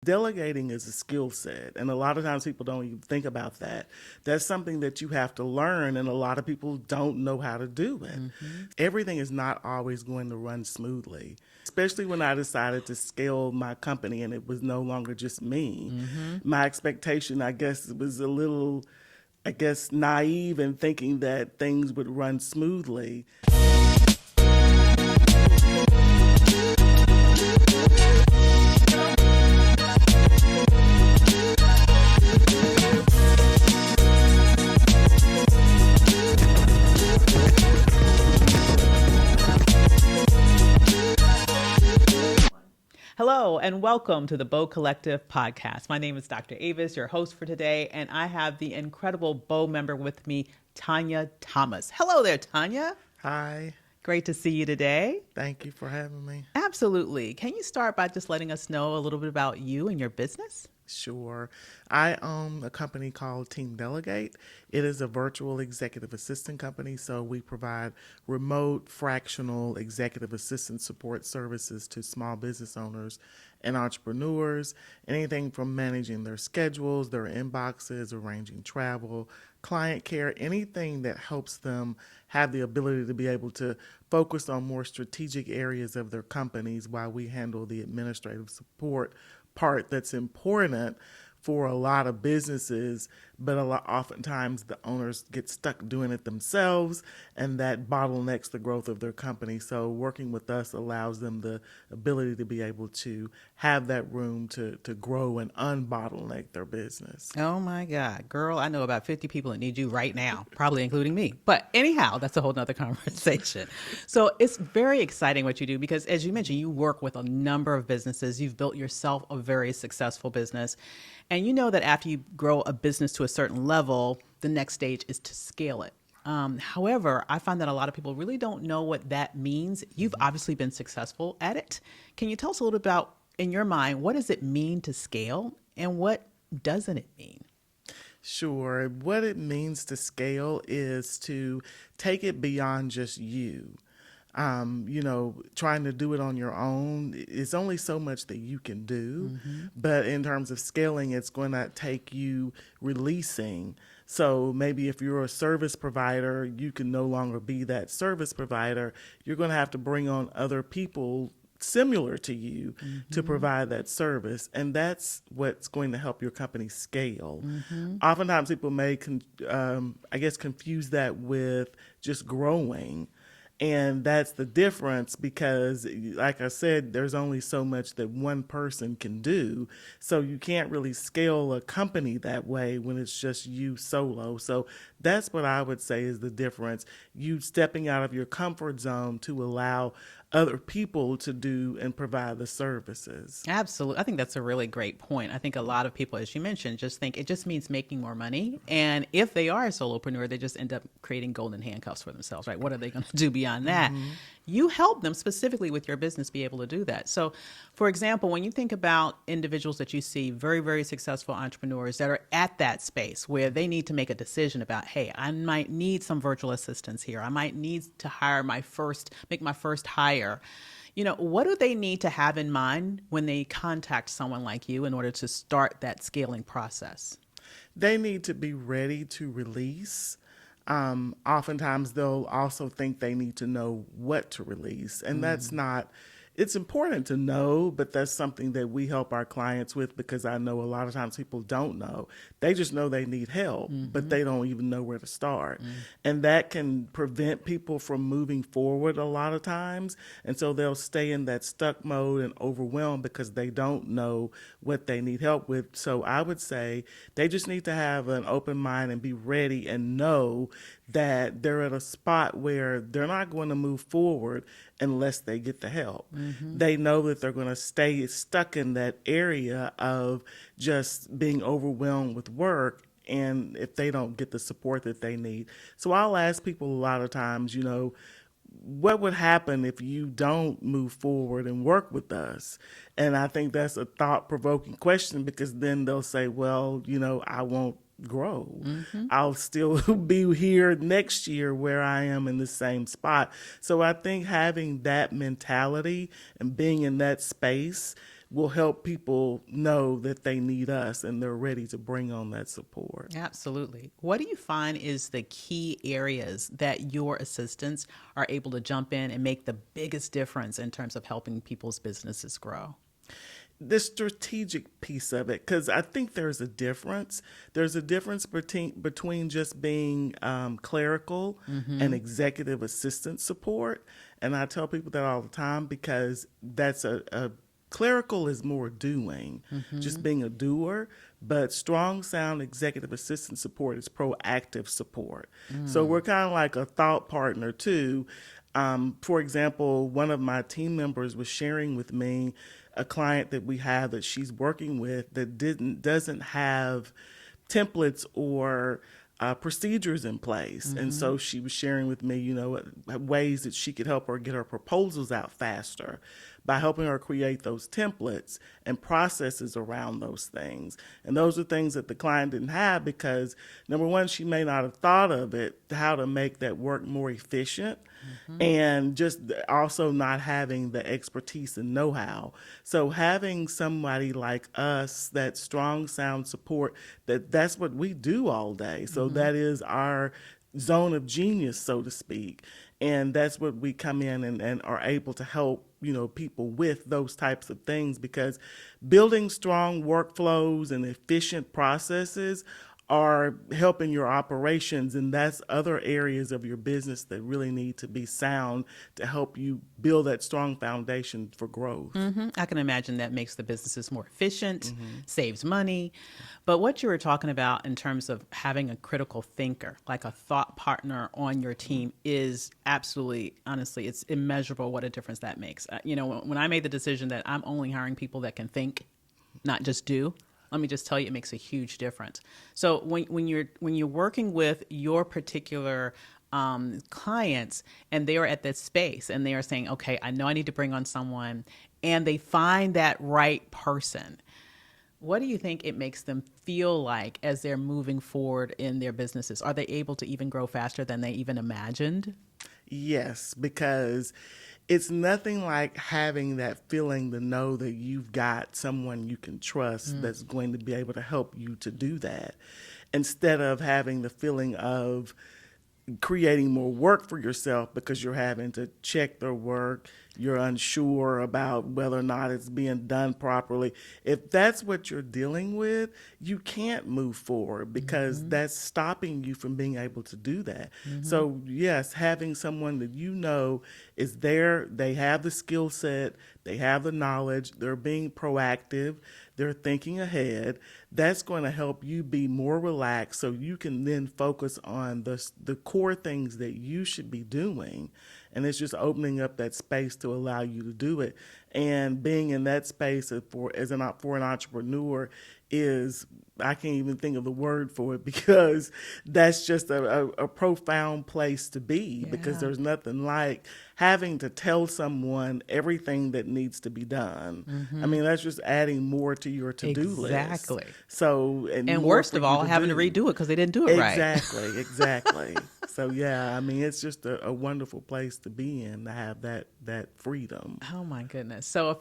delegating is a skill set, and a lot of times people don't even think about that. That's something that you have to learn, and a lot of people don't know how to do it. Everything is not always going to run smoothly, especially when I decided to scale my company and it was no longer just me. My expectation, I guess, was a little, naive in thinking that things would run smoothly. Hello, and welcome to the BOW Collective Podcast. My name is Dr. Avis, your host for today, and I have the incredible BOW member with me, Tonya Thomas. Hello there, Tonya. Hi. Great to see you today. Thank you for having me. Absolutely. Can you start by just letting us know a little bit about you and your business? Sure. I own a company called Team Delegate. It is a virtual executive assistant company, so we provide remote, fractional executive assistant support services to small business owners and entrepreneurs, anything from managing their schedules, their inboxes, arranging travel, client care, anything that helps them have the ability to be able to focus on more strategic areas of their companies while we handle the administrative support part that's important for a lot of businesses, but oftentimes the owners get stuck doing it themselves, and that bottlenecks the growth of their company. So working with us allows them the ability to be able to have that room to grow and unbottleneck their business. Oh my God, girl, I know about 50 people that need you right now, probably including me. But anyhow, that's a whole nother conversation. So it's very exciting what you do because, as you mentioned, you work with a number of businesses. You've built yourself a very successful business. And you know that after you grow a business to a certain level, the next stage is to scale it. However, I find that a lot of people really don't know what that means. You've obviously been successful at it. Can you tell us a little about, in your mind, what does it mean to scale and what doesn't it mean? Sure. What it means to scale is to take it beyond just you. Trying to do it on your own, it's only so much that you can do. But in terms of scaling, it's going to take you releasing. So maybe if you're a service provider, you can no longer be that service provider. You're going to have to bring on other people similar to you to provide that service. And that's what's going to help your company scale. Oftentimes people may, confuse that with just growing. And that's the difference because, like I said, there's only so much that one person can do. So you can't really scale a company that way when it's just you solo. So that's what I would say is the difference. You stepping out of your comfort zone to allow other people to do and provide the services. Absolutely. I think that's a really great point. I think a lot of people, as you mentioned, just think it just means making more money. And if they are a solopreneur, they just end up creating golden handcuffs for themselves, right? What are they going to do beyond that? You help them specifically with your business be able to do that. So, for example, when you think about individuals that you see, very, very successful entrepreneurs that are at that space where they need to make a decision about, hey, I might need some virtual assistants here. I might need to make my first hire. What do they need to have in mind when they contact someone like you in order to start that scaling process? They need to be ready to release. Oftentimes they'll also think they need to know what to release. And that's not, it's important to know, but that's something that we help our clients with because I know a lot of times people don't know. They just know they need help, but they don't even know where to start. And that can prevent people from moving forward a lot of times. And so they'll stay in that stuck mode and overwhelmed because they don't know what they need help with. So I would say they just need to have an open mind and be ready and know that they're at a spot where they're not going to move forward unless they get the help. They know that they're going to stay stuck in that area of just being overwhelmed with work and if they don't get the support that they need. So I'll ask people a lot of times, what would happen if you don't move forward and work with us? And I think that's a thought-provoking question because then they'll say, well, I won't grow. I'll still be here next year where I am in the same spot. So I think having that mentality and being in that space will help people know that they need us and they're ready to bring on that support. Absolutely. What do you find is the key areas that your assistants are able to jump in and make the biggest difference in terms of helping people's businesses grow? The strategic piece of it, because I think there's a difference. There's a difference between just being clerical and executive assistant support. And I tell people that all the time because that's a clerical is more doing, just being a doer. But strong, sound executive assistant support is proactive support. So we're kind of like a thought partner too. For example, one of my team members was sharing with me a client that we have that she's working with that doesn't have templates or procedures in place. And so she was sharing with me, ways that she could help her get her proposals out faster by helping her create those templates and processes around those things. And those are things that the client didn't have because, number one, she may not have thought of it, how to make that work more efficient, and just also not having the expertise and know-how. So having somebody like us, that strong sound support, that's what we do all day. So that is our zone of genius, so to speak. And that's what we come in and are able to help, people with those types of things, because building strong workflows and efficient processes are helping your operations, and that's other areas of your business that really need to be sound to help you build that strong foundation for growth. I can imagine that makes the businesses more efficient, saves money. But what you were talking about in terms of having a critical thinker, like a thought partner on your team, is absolutely, honestly, it's immeasurable what a difference that makes. When I made the decision that I'm only hiring people that can think, not just do, let me just tell you, it makes a huge difference. So when you're working with your particular clients and they are at that space and they are saying, okay, I know I need to bring on someone, and they find that right person, what do you think it makes them feel like as they're moving forward in their businesses? Are they able to even grow faster than they even imagined? Yes, because it's nothing like having that feeling to know that you've got someone you can trust that's going to be able to help you to do that, instead of having the feeling of creating more work for yourself because you're having to check their work. You're unsure about whether or not it's being done properly. If that's what you're dealing with, you can't move forward because that's stopping you from being able to do that. So yes, having someone that is there, they have the skill set, they have the knowledge, they're being proactive, they're thinking ahead, that's going to help you be more relaxed so you can then focus on the core things that you should be doing. And it's just opening up that space to allow you to do it. And being in that space for an entrepreneur is, I can't even think of the word for it, because that's just a profound place to be, because there's nothing like having to tell someone everything that needs to be done. I mean, that's just adding more to your to-do list. Exactly. So, and worst of all, having to redo it because they didn't do it right. Exactly. So yeah, I mean, it's just a wonderful place to be in, to have that freedom. Oh my goodness. So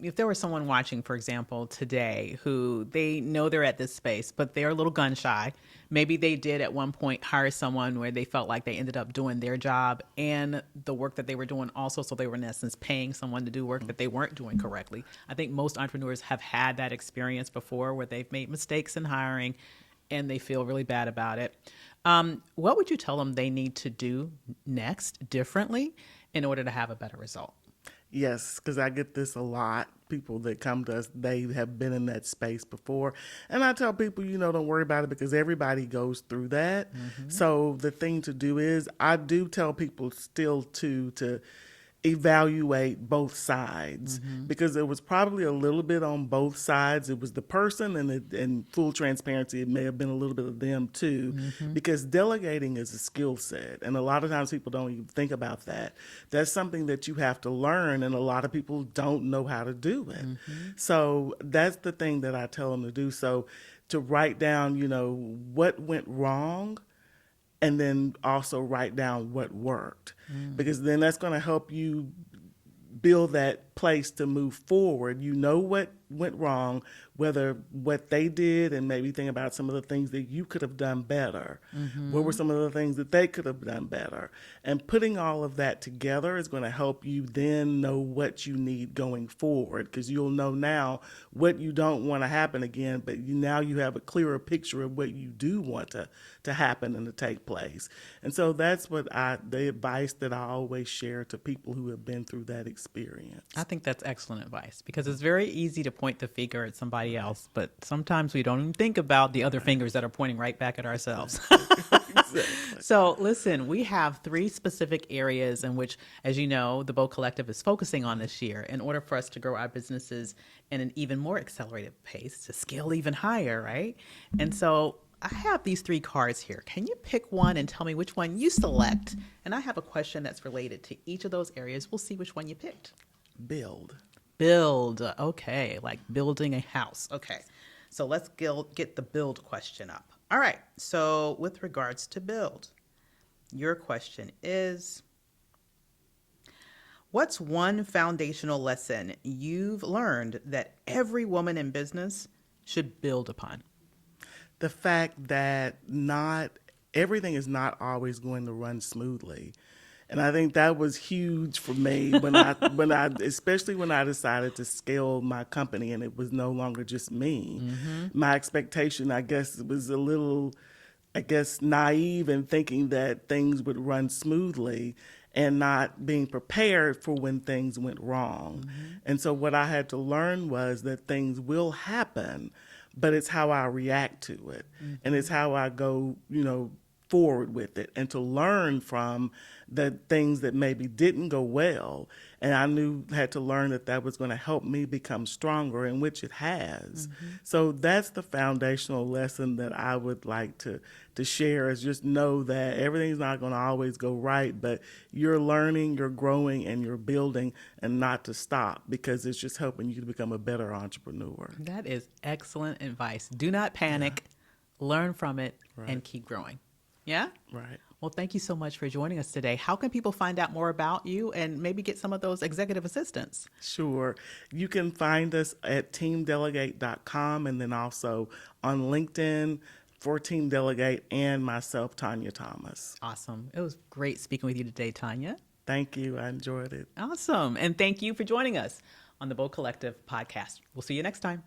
if there was someone watching, for example, today who they know they're at this space, but they're a little gun shy, maybe they did at one point hire someone where they felt like they ended up doing their job and the work that they were doing also, so they were in essence paying someone to do work that they weren't doing correctly. I think most entrepreneurs have had that experience before where they've made mistakes in hiring and they feel really bad about it. What would you tell them they need to do next differently in order to have a better result? Yes, because I get this a lot. People that come to us, they have been in that space before. And I tell people, don't worry about it, because everybody goes through that. So the thing to do is, I do tell people still to evaluate both sides, because it was probably a little bit on both sides. It was the person, and in full transparency, it may have been a little bit of them too, because delegating is a skill set, and a lot of times people don't even think about that. That's something that you have to learn, and a lot of people don't know how to do it. So that's the thing that I tell them to do. So to write down, what went wrong, and then also write down what worked, because then that's going to help you build that place to move forward. You know what went wrong, whether what they did, and maybe think about some of the things that you could have done better. What were some of the things that they could have done better? And putting all of that together is going to help you then know what you need going forward, because you'll know now what you don't want to happen again, but now you have a clearer picture of what you do want to happen and to take place. And so that's the advice that I always share to people who have been through that experience. I think that's excellent advice, because it's very easy to point the finger at somebody else, but sometimes we don't even think about the other fingers that are pointing right back at ourselves. Exactly. So listen, we have 3 specific areas in which, as you know, the BOW Collective is focusing on this year in order for us to grow our businesses in an even more accelerated pace, to scale even higher, right? And so I have these 3 cards here. Can you pick one and tell me which one you select? And I have a question that's related to each of those areas. We'll see which one you picked. Build. Okay, like building a house. Okay, so let's get the build question up. All right, so with regards to build, your question is, what's one foundational lesson you've learned that every woman in business should build upon? The fact that not everything is not always going to run smoothly. And I think that was huge for me especially when I decided to scale my company and it was no longer just me. My expectation, I guess, was a little, naive in thinking that things would run smoothly and not being prepared for when things went wrong. And so what I had to learn was that things will happen, but it's how I react to it. And it's how I go, forward with it, and to learn from the things that maybe didn't go well. And I had to learn that was going to help me become stronger, in which it has. So that's the foundational lesson that I would like to share, is just know that everything's not going to always go right, but you're learning, you're growing, and you're building, and not to stop, because it's just helping you to become a better entrepreneur. That is excellent advice. Do not panic, learn from it, and keep growing. Yeah? Right. Well, thank you so much for joining us today. How can people find out more about you and maybe get some of those executive assistants? Sure. You can find us at teamdelegate.com, and then also on LinkedIn for Team Delegate and myself, Tonya Thomas. Awesome. It was great speaking with you today, Tonya. Thank you. I enjoyed it. Awesome. And thank you for joining us on the BOW Collective podcast. We'll see you next time.